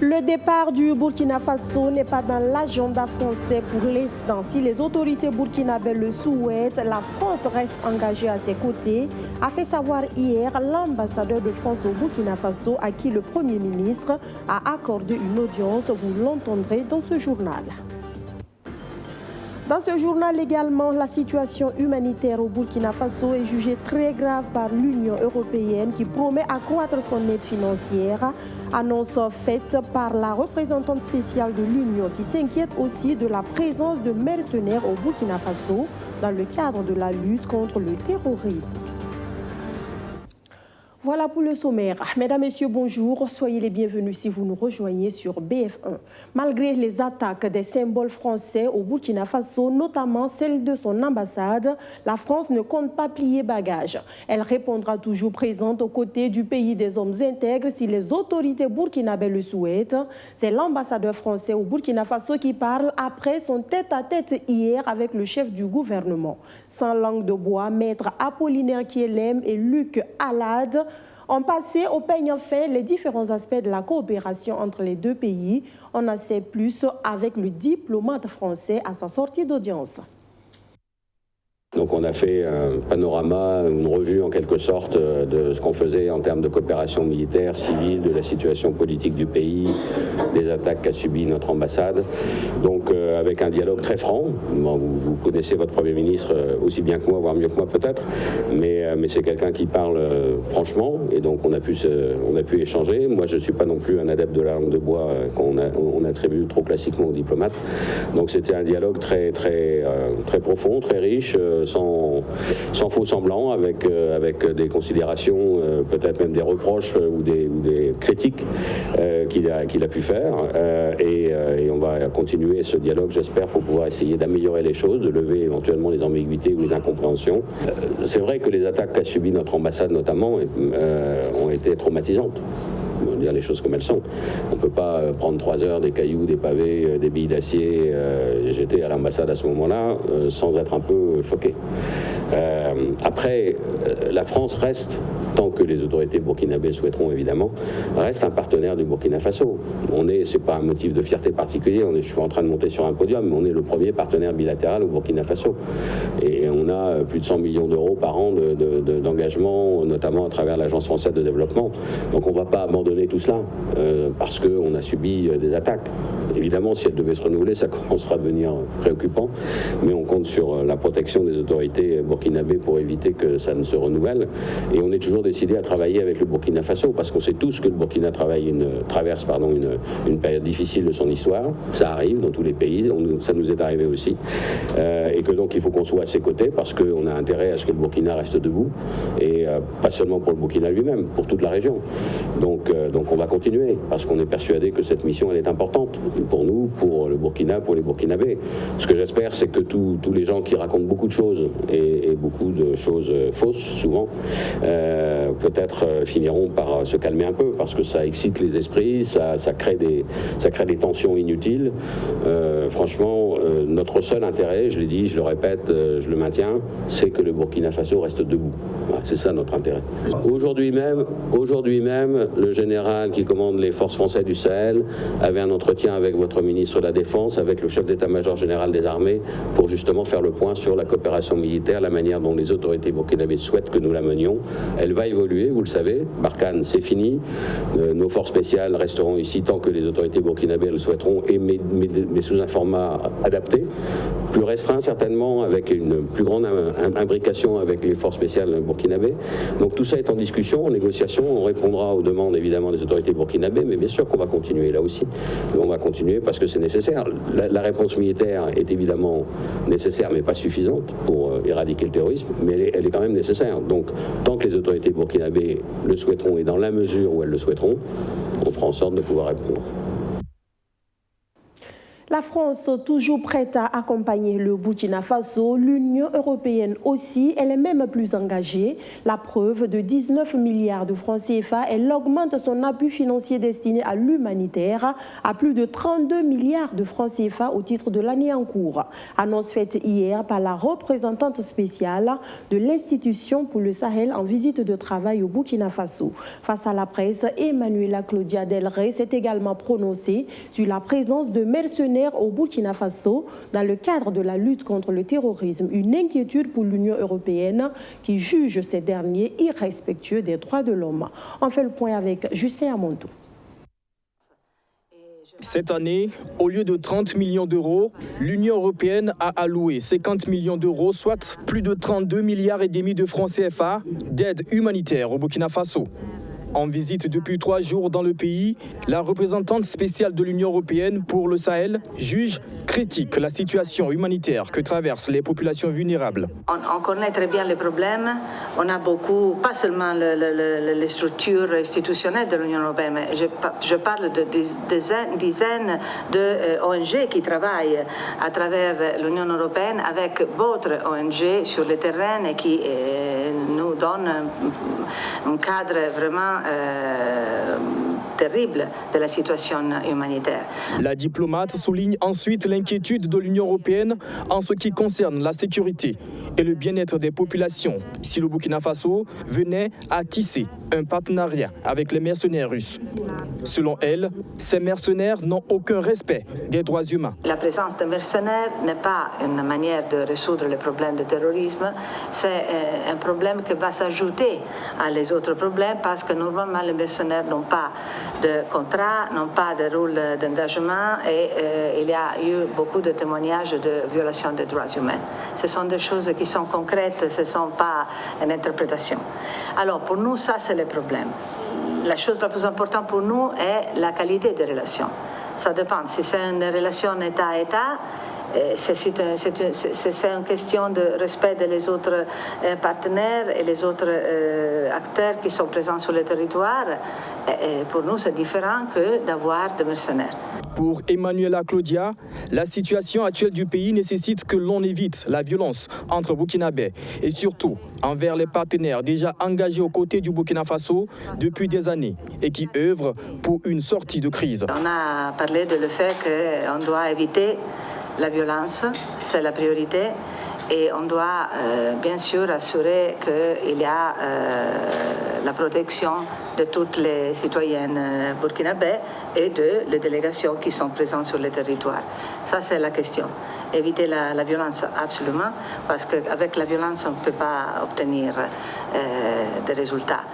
Le départ du Burkina Faso n'est pas dans l'agenda français pour l'instant. Si les autorités burkinabées le souhaitent, la France reste engagée à ses côtés, a fait savoir hier l'ambassadeur de France au Burkina Faso à qui le Premier ministre a accordé une audience. Vous l'entendrez dans ce journal. Dans ce journal également, la situation humanitaire au Burkina Faso est jugée très grave par l'Union européenne qui promet accroître son aide financière. Annonce faite par la représentante spéciale de l'Union qui s'inquiète aussi de la présence de mercenaires au Burkina Faso dans le cadre de la lutte contre le terrorisme. Voilà pour le sommaire. Mesdames, Messieurs, bonjour. Soyez les bienvenus si vous nous rejoignez sur BF1. Malgré les attaques des symboles français au Burkina Faso, notamment celle de son ambassade, la France ne compte pas plier bagage. Elle répondra toujours présente aux côtés du pays des hommes intègres si les autorités burkinabées le souhaitent. C'est l'ambassadeur français au Burkina Faso qui parle après son tête-à-tête hier avec le chef du gouvernement. Sans langue de bois, maître Apollinaire Kielem et Luc Alade ont passé au peigne fin les différents aspects de la coopération entre les deux pays. On en sait plus avec le diplomate français à sa sortie d'audience. Donc on a fait un panorama, une revue en quelque sorte de ce qu'on faisait en termes de coopération militaire, civile, de la situation politique du pays, des attaques qu'a subies notre ambassade. Donc avec un dialogue très franc. Bon, vous connaissez votre Premier ministre aussi bien que moi, voire mieux que moi peut-être, mais c'est quelqu'un qui parle franchement et donc on a pu échanger. Moi je ne suis pas non plus un adepte de la langue de bois qu'on attribue trop classiquement aux diplomates. Donc c'était un dialogue très profond, très riche, sans faux semblants, avec des considérations, peut-être même des reproches ou des critiques qu'il a pu faire. Et on va continuer ce dialogue, j'espère, pour pouvoir essayer d'améliorer les choses, de lever éventuellement les ambiguïtés ou les incompréhensions. C'est vrai que les attaques qu'a subies notre ambassade, notamment, ont été traumatisantes. On va dire les choses comme elles sont. On ne peut pas prendre 3 heures, des cailloux, des pavés, des billes d'acier. J'étais à l'ambassade à ce moment-là sans être un peu choqué. Après, la France reste, tant que les autorités burkinabées souhaiteront évidemment, reste un partenaire du Burkina Faso. C'est pas un motif de fierté particulier, je suis pas en train de monter sur un podium, mais on est le premier partenaire bilatéral au Burkina Faso. Et on a plus de 100 millions d'euros par an d'engagement, notamment à travers l'Agence française de développement. Donc on ne va pas abandonner tout cela parce qu'on a subi des attaques. Évidemment, si elles devaient se renouveler, ça commencera à devenir préoccupant, mais on compte sur la protection des autorités burkinabées pour éviter que ça ne se renouvelle. Et on est toujours décidé à travailler avec le Burkina Faso, parce qu'on sait tous que le Burkina traverse une période difficile de son histoire. Ça arrive dans tous les pays, ça nous est arrivé aussi. Et que donc il faut qu'on soit à ses côtés, parce qu'on a intérêt à ce que le Burkina reste debout, et pas seulement pour le Burkina lui-même, pour toute la région. Donc on va continuer, parce qu'on est persuadé que cette mission, elle est importante pour nous, pour le Burkina, pour les Burkinabés. Ce que j'espère, c'est que tous les gens qui racontent beaucoup de choses, et beaucoup de choses fausses, souvent, peut-être finiront par se calmer un peu, parce que ça excite les esprits, ça crée des tensions inutiles. Franchement, notre seul intérêt, je l'ai dit, je le répète, je le maintiens, c'est que le Burkina Faso reste debout. Voilà, c'est ça notre intérêt. Aujourd'hui même, le général qui commande les forces françaises du Sahel avait un entretien avec votre ministre de la Défense, avec le chef d'état-major général des armées, pour justement faire le point sur la coopération militaire, la manière dont les autorités burkinabées souhaitent que nous la menions. Elle va évoluer, vous le savez. Barkhane, c'est fini. Nos forces spéciales resteront ici tant que les autorités burkinabées le souhaiteront, mais sous un format adapté, plus restreint certainement, avec une plus grande imbrication avec les forces spéciales burkinabées. Donc tout ça est en discussion, en négociation. On répondra aux demandes évidemment des autorités burkinabées, mais bien sûr qu'on va continuer là aussi. On va continuer parce que c'est nécessaire. La réponse militaire est évidemment nécessaire, mais pas suffisante pour éradiquer le terrorisme, mais elle est quand même nécessaire. Donc tant que les autorités burkinabées le souhaiteront, et dans la mesure où elles le souhaiteront, on fera en sorte de pouvoir répondre. La France, toujours prête à accompagner le Burkina Faso, l'Union européenne aussi, elle est même plus engagée. La preuve de 19 milliards de francs CFA, elle augmente son appui financier destiné à l'humanitaire à plus de 32 milliards de francs CFA au titre de l'année en cours. Annonce faite hier par la représentante spéciale de l'institution pour le Sahel en visite de travail au Burkina Faso. Face à la presse, Emmanuela Claudia Del Rey s'est également prononcée sur la présence de mercenaires au Burkina Faso dans le cadre de la lutte contre le terrorisme. Une inquiétude pour l'Union européenne qui juge ces derniers irrespectueux des droits de l'homme. On fait le point avec Justin Amontou. Cette année, au lieu de 30 millions d'euros, l'Union européenne a alloué 50 millions d'euros, soit plus de 32 milliards et demi de francs CFA d'aide humanitaire au Burkina Faso. En visite depuis 3 jours dans le pays, la représentante spéciale de l'Union européenne pour le Sahel juge critique la situation humanitaire que traversent les populations vulnérables. On connaît très bien les problèmes. On a beaucoup, pas seulement les structures institutionnelles de l'Union européenne, mais je parle de dizaines d'ONG qui travaillent à travers l'Union européenne avec votre ONG sur le terrain et qui nous donnent un cadre vraiment terrible de la situation humanitaire. La diplomate souligne ensuite l'inquiétude de l'Union européenne en ce qui concerne la sécurité et le bien-être des populations si le Burkina Faso venait à tisser un partenariat avec les mercenaires russes. Selon elle, ces mercenaires n'ont aucun respect des droits humains. La présence de mercenaires n'est pas une manière de résoudre les problèmes de terrorisme, c'est un problème qui va s'ajouter à les autres problèmes parce que normalement les mercenaires n'ont pas de contrat, n'ont pas de rôle d'engagement et il y a eu beaucoup de témoignages de violations des droits humains. Ce sont des choses qui sont concrètes, ce ne sont pas une interprétation. Alors pour nous, ça c'est le problème. La chose la plus importante pour nous est la qualité des relations. Ça dépend. Si c'est une relation État-État, c'est une question de respect des autres partenaires et les autres acteurs qui sont présents sur le territoire. Et pour nous, c'est différent que d'avoir des mercenaires. Pour Emmanuela Claudia, la situation actuelle du pays nécessite que l'on évite la violence entre Burkinabés et surtout envers les partenaires déjà engagés aux côtés du Burkina Faso depuis des années et qui œuvrent pour une sortie de crise. On a parlé de le fait qu'on doit éviter la violence, c'est la priorité. Et on doit bien sûr assurer qu'il y a la protection de toutes les citoyennes burkinabés et de les délégations qui sont présentes sur le territoire. Ça, c'est la question. Éviter la violence, absolument, parce qu'avec la violence, on ne peut pas obtenir des résultats.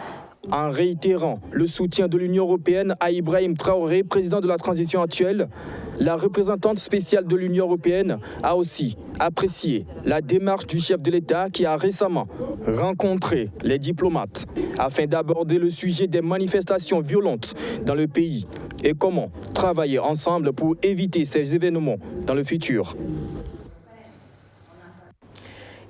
En réitérant le soutien de l'Union européenne à Ibrahim Traoré, président de la transition actuelle, la représentante spéciale de l'Union européenne a aussi apprécié la démarche du chef de l'État qui a récemment rencontré les diplomates afin d'aborder le sujet des manifestations violentes dans le pays et comment travailler ensemble pour éviter ces événements dans le futur.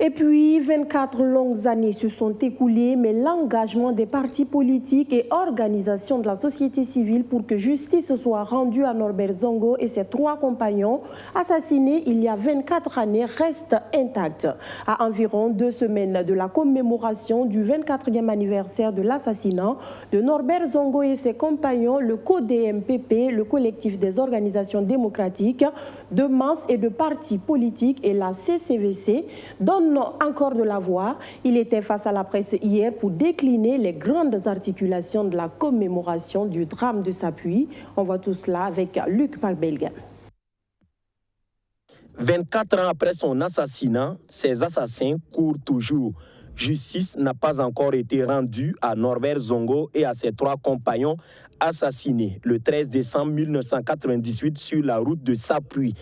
Et puis, 24 longues années se sont écoulées, mais l'engagement des partis politiques et organisations de la société civile pour que justice soit rendue à Norbert Zongo et ses 3 compagnons assassinés il y a 24 années reste intact. À environ 2 semaines de la commémoration du 24e anniversaire de l'assassinat de Norbert Zongo et ses compagnons, le CODEMPP, le collectif des organisations démocratiques, de masses et de partis politiques et la CCVC donnent encore de la voix. Il était face à la presse hier pour décliner les grandes articulations de la commémoration du drame de Sapuy. On voit tout cela avec Luc Parbelga. 24 ans après son assassinat, ces assassins courent toujours. Justice n'a pas encore été rendue à Norbert Zongo et à ses 3 compagnons assassinés le 13 décembre 1998 sur la route de Sapuy.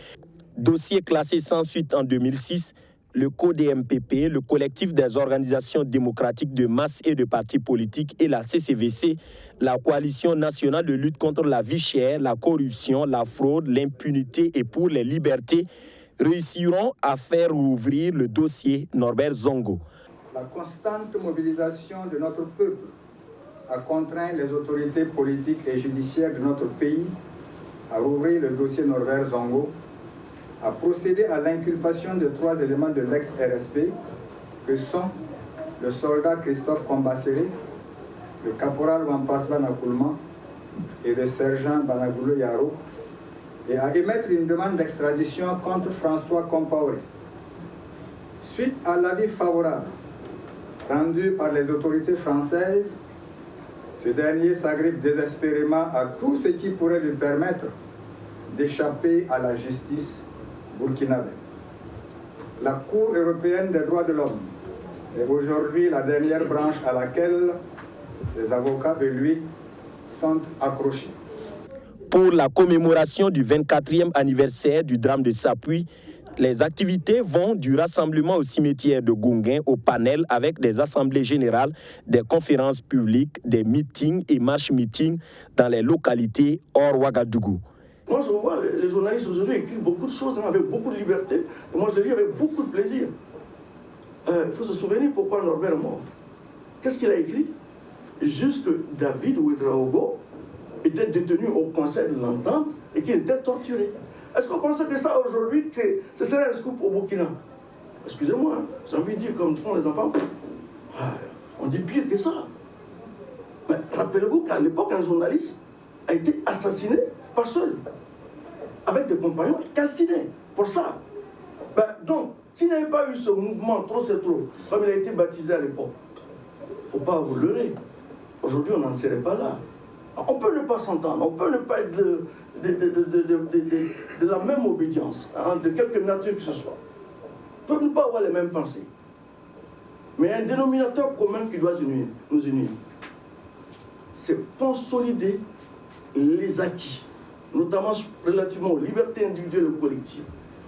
Dossier classé sans suite en 2006, le CODEMPP, le collectif des organisations démocratiques de masse et de partis politiques et la CCVC, la coalition nationale de lutte contre la vie chère, la corruption, la fraude, l'impunité et pour les libertés, réussiront à faire rouvrir le dossier Norbert Zongo. La constante mobilisation de notre peuple a contraint les autorités politiques et judiciaires de notre pays à rouvrir le dossier Norbert Zongo a procédé à l'inculpation de 3 éléments de l'ex-RSP que sont le soldat Christophe Kombasséré, le caporal Wampas Banakoulma et le sergent Banagoulou Yaro, et à émettre une demande d'extradition contre François Compaoré. Suite à l'avis favorable rendu par les autorités françaises, ce dernier s'agrippe désespérément à tout ce qui pourrait lui permettre d'échapper à la justice burkinabé. La Cour européenne des droits de l'homme est aujourd'hui la dernière branche à laquelle ses avocats et lui sont accrochés. Pour la commémoration du 24e anniversaire du drame de Sapuy, les activités vont du rassemblement au cimetière de Gunguin au panel avec des assemblées générales, des conférences publiques, des meetings et marches-meetings dans les localités hors Ouagadougou. Moi, je vois les journalistes aujourd'hui écrivent beaucoup de choses avec beaucoup de liberté. Et moi, je les lis avec beaucoup de plaisir. Il faut se souvenir pourquoi Norbert est mort. Qu'est-ce qu'il a écrit? Juste que David Ouedraogo était détenu au Conseil de l'Entente et qu'il était torturé. Est-ce qu'on pense que ça aujourd'hui, ce serait un scoop au Burkina? Excusez-moi, hein, j'ai envie de dire comme font les enfants. On dit pire que ça. Mais rappelez-vous qu'à l'époque, un journaliste a été assassiné, pas seul, avec des compagnons calcinés pour ça. Donc, s'il n'y avait pas eu ce mouvement, trop c'est trop, comme il a été baptisé à l'époque, il ne faut pas vous leurrer. Aujourd'hui, on n'en serait pas là. On peut ne pas s'entendre, on peut ne pas être de la même obédience, hein, de quelque nature que ce soit. On peut ne pas avoir les mêmes pensées. Mais un dénominateur commun qui doit nous unir, c'est consolider les acquis, notamment relativement aux libertés individuelles et collectives,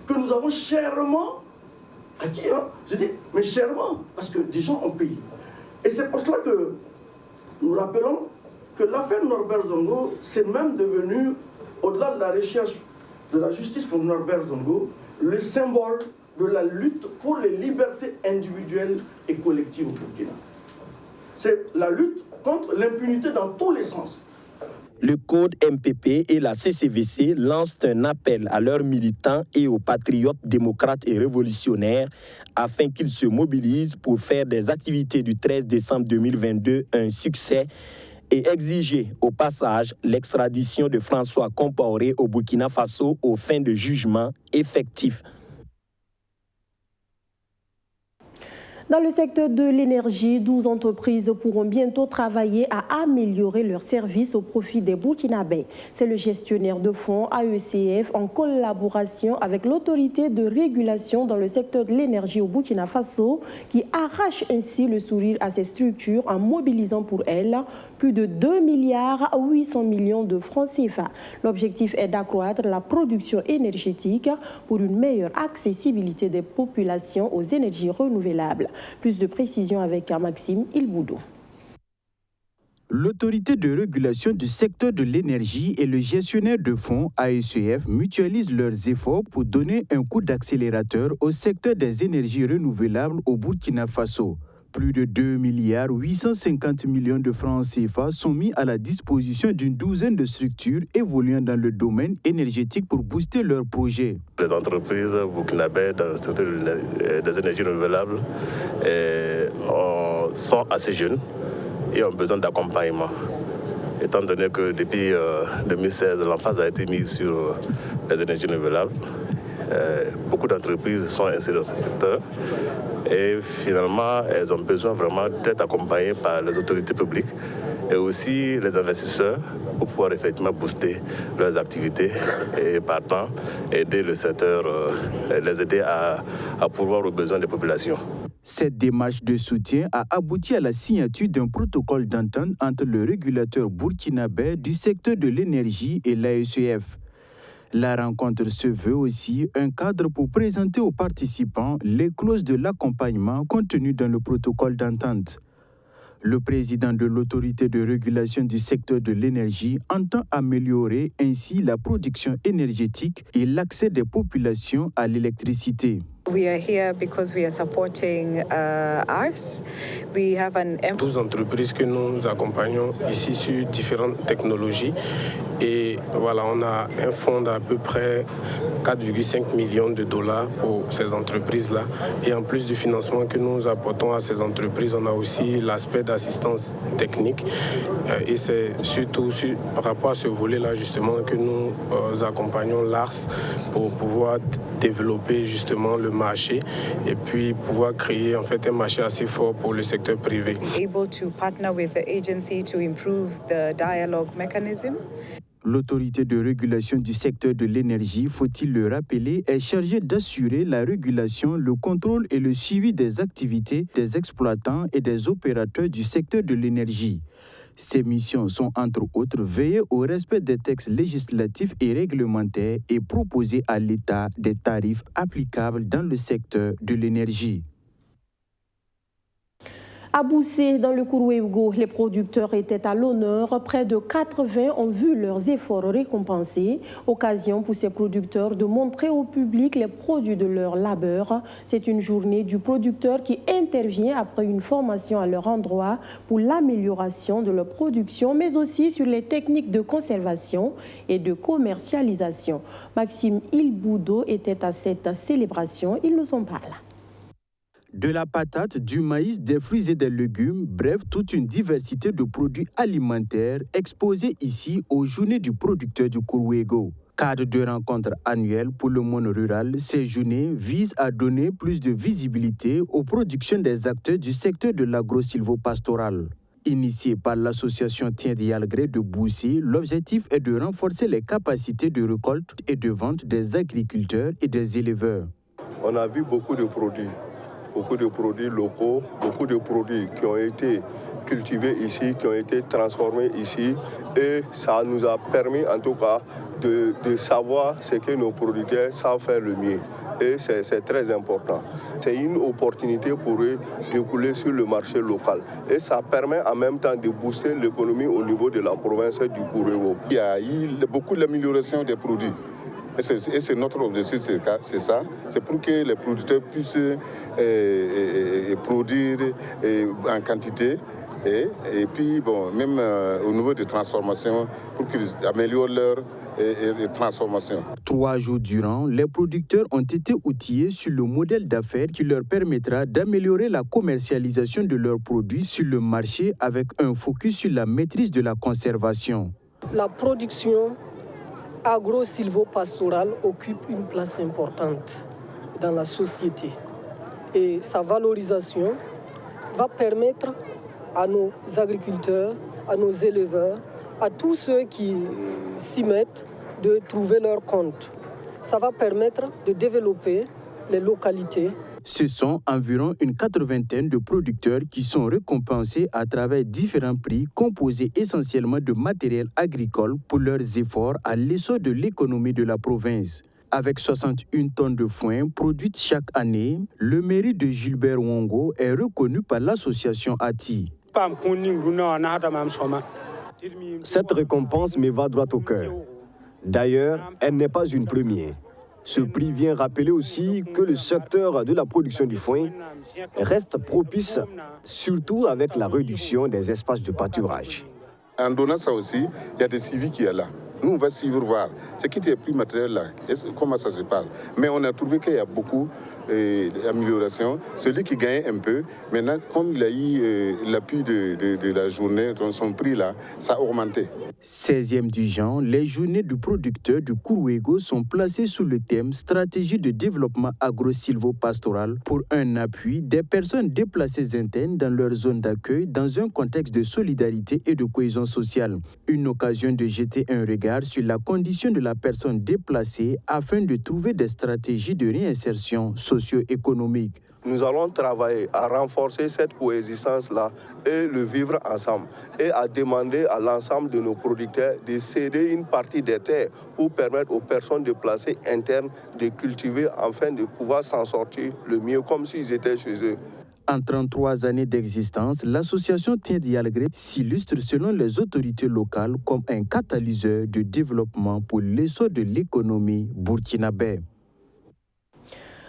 que nous avons chèrement acquis. Hein, je dis, mais chèrement, parce que des gens ont payé. Et c'est pour cela que nous rappelons que l'affaire Norbert Zongo, c'est même devenu, au-delà de la recherche de la justice pour Norbert Zongo, le symbole de la lutte pour les libertés individuelles et collectives au Burkina. C'est la lutte contre l'impunité dans tous les sens. Le Code MPP et la CCVC lancent un appel à leurs militants et aux patriotes démocrates et révolutionnaires afin qu'ils se mobilisent pour faire des activités du 13 décembre 2022 un succès et exiger au passage l'extradition de François Compaoré au Burkina Faso aux fins de jugement effectif. Dans le secteur de l'énergie, 12 entreprises pourront bientôt travailler à améliorer leurs services au profit des Burkinabés. C'est le gestionnaire de fonds AECF en collaboration avec l'autorité de régulation dans le secteur de l'énergie au Burkina Faso qui arrache ainsi le sourire à ces structures en mobilisant pour elles plus de 2 milliards 800 millions de francs CFA. L'objectif est d'accroître la production énergétique pour une meilleure accessibilité des populations aux énergies renouvelables. Plus de précisions avec Maxime Ilboudou. L'autorité de régulation du secteur de l'énergie et le gestionnaire de fonds AECF mutualisent leurs efforts pour donner un coup d'accélérateur au secteur des énergies renouvelables au Burkina Faso. Plus de 2 milliards 850 millions de francs CFA sont mis à la disposition d'une douzaine de structures évoluant dans le domaine énergétique pour booster leurs projets. Les entreprises burkinabées dans le secteur des énergies renouvelables sont assez jeunes et ont besoin d'accompagnement. Étant donné que depuis 2016, l'emphase a été mise sur les énergies renouvelables, beaucoup d'entreprises sont insérées dans ce secteur et finalement, elles ont besoin vraiment d'être accompagnées par les autorités publiques et aussi les investisseurs pour pouvoir effectivement booster leurs activités et partant aider le secteur, les aider à pourvoir aux besoins des populations. Cette démarche de soutien a abouti à la signature d'un protocole d'entente entre le régulateur burkinabé du secteur de l'énergie et l'AECF. La rencontre se veut aussi un cadre pour présenter aux participants les clauses de l'accompagnement contenues dans le protocole d'entente. Le président de l'autorité de régulation du secteur de l'énergie entend améliorer ainsi la production énergétique et l'accès des populations à l'électricité. We are here because we are supporting ARS. We have 12 entreprises que nous accompagnons ici sur différentes technologies. Et voilà, on a un fonds d'à peu près 4,5 millions de dollars pour ces entreprises-là. Et en plus du financement que nous apportons à ces entreprises, on a aussi l'aspect d'assistance technique. Et c'est surtout par rapport à ce volet-là, justement, que nous accompagnons l'ARS pour pouvoir développer justement le marché et puis pouvoir créer en fait un marché assez fort pour le secteur privé. Able to partner with the agency to improve the dialogue mechanism. L'autorité de régulation du secteur de l'énergie, faut-il le rappeler, est chargée d'assurer la régulation, le contrôle et le suivi des activités des exploitants et des opérateurs du secteur de l'énergie. Ces missions sont entre autres veiller au respect des textes législatifs et réglementaires et proposer à l'État des tarifs applicables dans le secteur de l'énergie. À Boussé, dans le Kourouégo, les producteurs étaient à l'honneur. Près de 80 ont vu leurs efforts récompensés. Occasion pour ces producteurs de montrer au public les produits de leur labeur. C'est une journée du producteur qui intervient après une formation à leur endroit pour l'amélioration de leur production, mais aussi sur les techniques de conservation et de commercialisation. Maxime Ilboudo était à cette célébration. Il nous en parle. De la patate, du maïs, des fruits et des légumes, bref, toute une diversité de produits alimentaires exposés ici aux journées du producteur du Kourouégo. Cadre de rencontre annuelle pour le monde rural, ces journées visent à donner plus de visibilité aux productions des acteurs du secteur de l'agro-sylvo-pastoral. Initié par l'association Tiendialgré de Boussy, l'objectif est de renforcer les capacités de récolte et de vente des agriculteurs et des éleveurs. On a vu beaucoup de produits locaux, beaucoup de produits qui ont été cultivés ici, qui ont été transformés ici. Et ça nous a permis en tout cas de savoir ce que nos producteurs savent faire le mieux. Et c'est très important. C'est une opportunité pour eux de couler sur le marché local. Et ça permet en même temps de booster l'économie au niveau de la province du Kourouégo. Il y a eu beaucoup d'amélioration des produits. Et c'est notre objectif, c'est ça. C'est pour que les producteurs puissent produire en quantité et puis bon, même au niveau de transformation, pour qu'ils améliorent leur transformation. 3 jours durant, les producteurs ont été outillés sur le modèle d'affaires qui leur permettra d'améliorer la commercialisation de leurs produits sur le marché avec un focus sur la maîtrise de la conservation. La production agro-sylvo-pastorale occupe une place importante dans la société et sa valorisation va permettre à nos agriculteurs, à nos éleveurs, à tous ceux qui s'y mettent de trouver leur compte. Ça va permettre de développer les localités. Ce sont environ une 80aine de producteurs qui sont récompensés à travers différents prix composés essentiellement de matériel agricole pour leurs efforts à l'essor de l'économie de la province. Avec 61 tonnes de foin produites chaque année, le mérite de Gilbert Wongo est reconnu par l'association ATI. Cette récompense me va droit au cœur. D'ailleurs, elle n'est pas une première. Ce prix vient rappeler aussi que le secteur de la production du foin reste propice, surtout avec la réduction des espaces de pâturage. En donnant ça aussi, il y a des suivis qui sont là. Nous, on va suivre, voir ce qui est plus matériel là, comment ça se passe. Mais on a trouvé qu'il y a beaucoup d'améliorations. Celui qui gagne un peu, maintenant, comme il a eu l'appui de la journée, son prix là, ça a augmenté. 16e du genre, les journées du producteur du Kourouégo sont placées sous le thème Stratégie de développement agro-sylvo-pastoral pour un appui des personnes déplacées internes dans leur zone d'accueil dans un contexte de solidarité et de cohésion sociale. Une occasion de jeter un regard sur la condition de la personne déplacée afin de trouver des stratégies de réinsertion socio-économique. Nous allons travailler à renforcer cette coexistence-là et le vivre ensemble et à demander à l'ensemble de nos producteurs de céder une partie des terres pour permettre aux personnes déplacées internes de cultiver afin de pouvoir s'en sortir le mieux comme s'ils étaient chez eux. En 33 années d'existence, l'association Tiendialgré s'illustre selon les autorités locales comme un catalyseur de développement pour l'essor de l'économie burkinabé.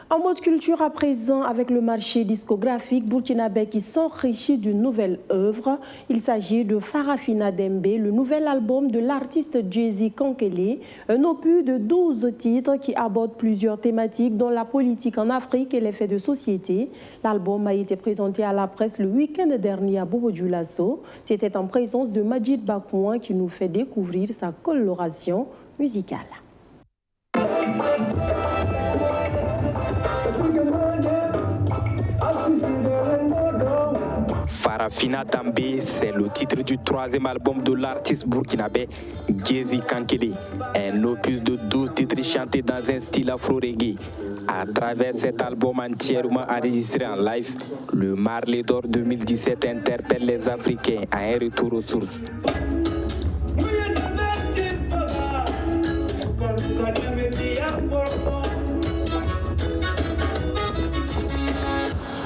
En mode culture à présent, avec le marché discographique burkinabé qui s'enrichit d'une nouvelle œuvre. Il s'agit de Farafina Dembe, le nouvel album de l'artiste Jay-Z Kankele, un opus de 12 titres qui aborde plusieurs thématiques dont la politique en Afrique et les faits de société. L'album a été présenté à la presse le week-end dernier à Bobo Dioulasso. C'était en présence de Majid Bakouan qui nous fait découvrir sa coloration musicale. Farafina Dembe, c'est le titre du troisième album de l'artiste burkinabé Jay-Z Kankele, un opus de 12 titres chantés dans un style afro-reggae. À travers cet album entièrement enregistré en live, le Marley d'Or 2017 interpelle les Africains à un retour aux sources.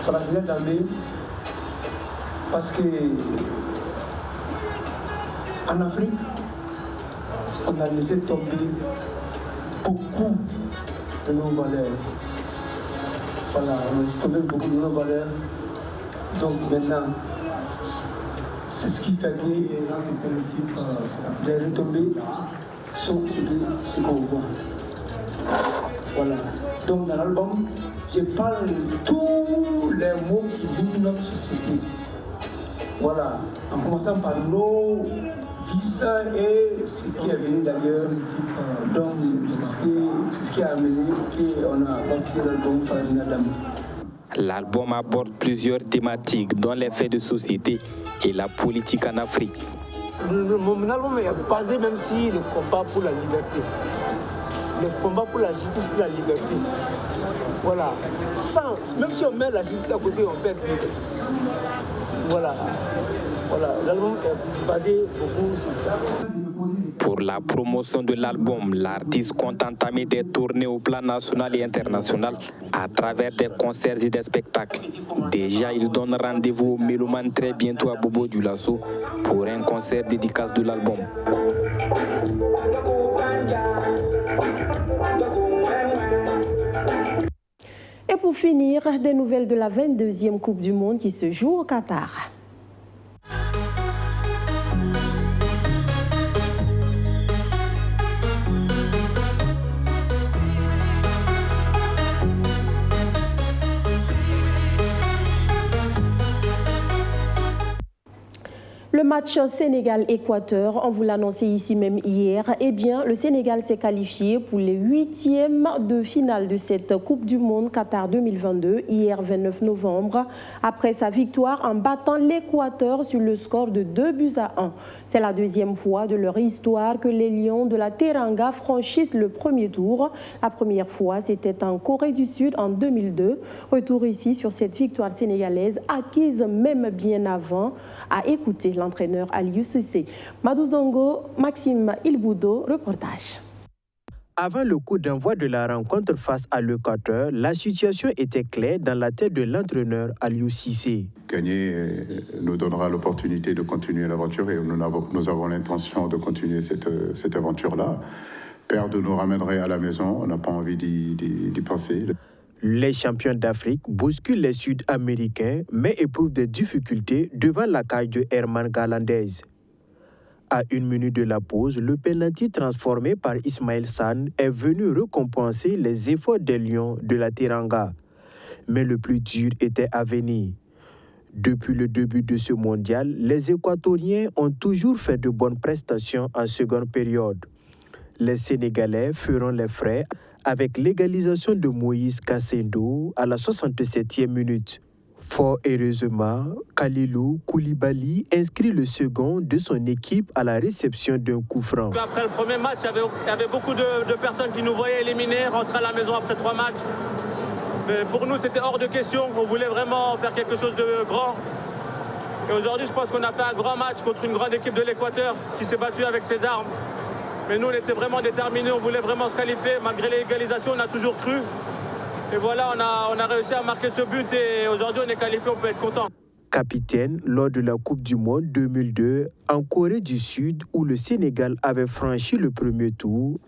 Farafina Dembe, parce que en Afrique, on a laissé tomber beaucoup de nos valeurs. Voilà, on a laissé tomber beaucoup de nos valeurs. Donc maintenant, c'est ce qui fait que les retombées sont ce qu'on voit. Voilà. Donc dans l'album, je parle de tous les mots qui vivent notre société. Voilà, en commençant par nos vices et ce qui est venu d'ailleurs. Donc c'est ce qui a amené qu'on a bâti l'album Farafina Dembe. L'album aborde plusieurs thématiques dont les faits de société et la politique en Afrique. Mon album est basé même sur le combat pour la liberté. Le combat pour la justice et la liberté. Voilà. Même si on met la justice à côté, on perd libre. Voilà. Voilà. L'album est basé beaucoup sur ça. Pour la promotion de l'album, l'artiste compte entamer des tournées au plan national et international à travers des concerts et des spectacles. Déjà, il donne rendez-vous aux mélomanes très bientôt à Bobo Dioulasso pour un concert dédicace de l'album. Et pour finir, des nouvelles de la 22e Coupe du Monde qui se joue au Qatar. Le match Sénégal-Équateur, on vous l'annonçait ici même hier, eh bien, le Sénégal s'est qualifié pour les 8e de finale de cette Coupe du Monde Qatar 2022, hier 29 novembre, après sa victoire en battant l'Équateur sur le score de 2-1. C'est la deuxième fois de leur histoire que les Lions de la Teranga franchissent le premier tour. La première fois, c'était en Corée du Sud en 2002. Retour ici sur cette victoire sénégalaise acquise même bien avant, à écouter l'entraîneur Aliou Cissé. Madou Zongo, Maxime Ilboudo, reportage. Avant le coup d'envoi de la rencontre face à l'Équateur, la situation était claire dans la tête de l'entraîneur Aliou Cissé. Gagner nous donnera l'opportunité de continuer l'aventure et nous avons l'intention de continuer cette aventure-là. Perdre nous ramènerait à la maison, on n'a pas envie d'y penser. Les champions d'Afrique bousculent les Sud-Américains, mais éprouvent des difficultés devant la cage de Herman Galandez. À 1 minute de la pause, le pénalty transformé par Ismaël San est venu récompenser les efforts des Lions de la Teranga. Mais le plus dur était à venir. Depuis le début de ce mondial, les Équatoriens ont toujours fait de bonnes prestations en seconde période. Les Sénégalais feront les frais avec l'égalisation de Moïse Kassendo à la 67e minute. Fort heureusement, Kalilou Koulibaly inscrit le second de son équipe à la réception d'un coup franc. Après le premier match, il y avait beaucoup de personnes qui nous voyaient éliminés, rentrer à la maison après 3 matchs. Mais pour nous, c'était hors de question. On voulait vraiment faire quelque chose de grand. Et aujourd'hui, je pense qu'on a fait un grand match contre une grande équipe de l'Équateur qui s'est battue avec ses armes. Mais nous, on était vraiment déterminés, on voulait vraiment se qualifier. Malgré l'égalisation, on a toujours cru. Et voilà, on a réussi à marquer ce but et aujourd'hui, on est qualifié, on peut être content. Capitaine lors de la Coupe du Monde 2002 en Corée du Sud où le Sénégal avait franchi le premier tour,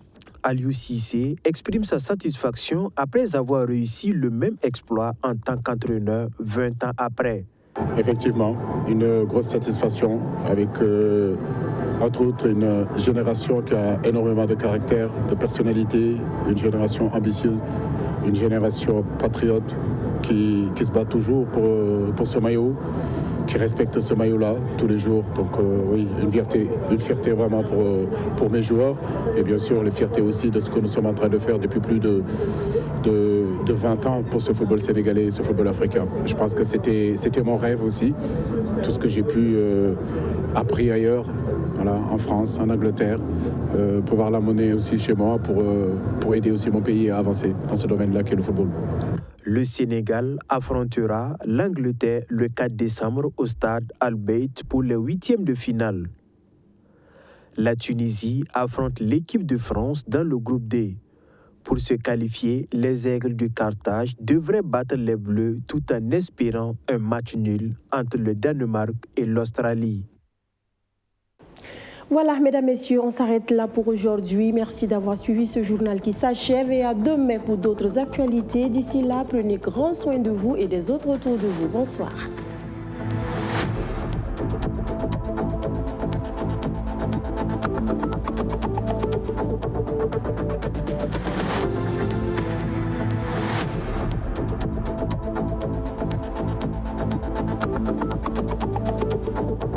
Aliou Cissé exprime sa satisfaction après avoir réussi le même exploit en tant qu'entraîneur 20 ans après. Effectivement, une grosse satisfaction avec, entre autres, une génération qui a énormément de caractère, de personnalité, une génération ambitieuse, une génération patriote qui se bat toujours pour ce maillot, qui respecte ce maillot-là tous les jours. Donc oui, une fierté vraiment pour mes joueurs et bien sûr les fiertés aussi de ce que nous sommes en train de faire depuis plus de 20 ans pour ce football sénégalais et ce football africain. Je pense que c'était mon rêve aussi, tout ce que j'ai pu appris ailleurs, voilà, en France, en Angleterre, pouvoir l'amener aussi chez moi pour aider aussi mon pays à avancer dans ce domaine-là qu'est le football. Le Sénégal affrontera l'Angleterre le 4 décembre au stade Al-Bayt pour les 8e de finale. La Tunisie affronte l'équipe de France dans le groupe D. Pour se qualifier, les Aigles de Carthage devraient battre les Bleus tout en espérant un match nul entre le Danemark et l'Australie. Voilà, mesdames, messieurs, on s'arrête là pour aujourd'hui. Merci d'avoir suivi ce journal qui s'achève et à demain pour d'autres actualités. D'ici là, prenez grand soin de vous et des autres autour de vous. Bonsoir.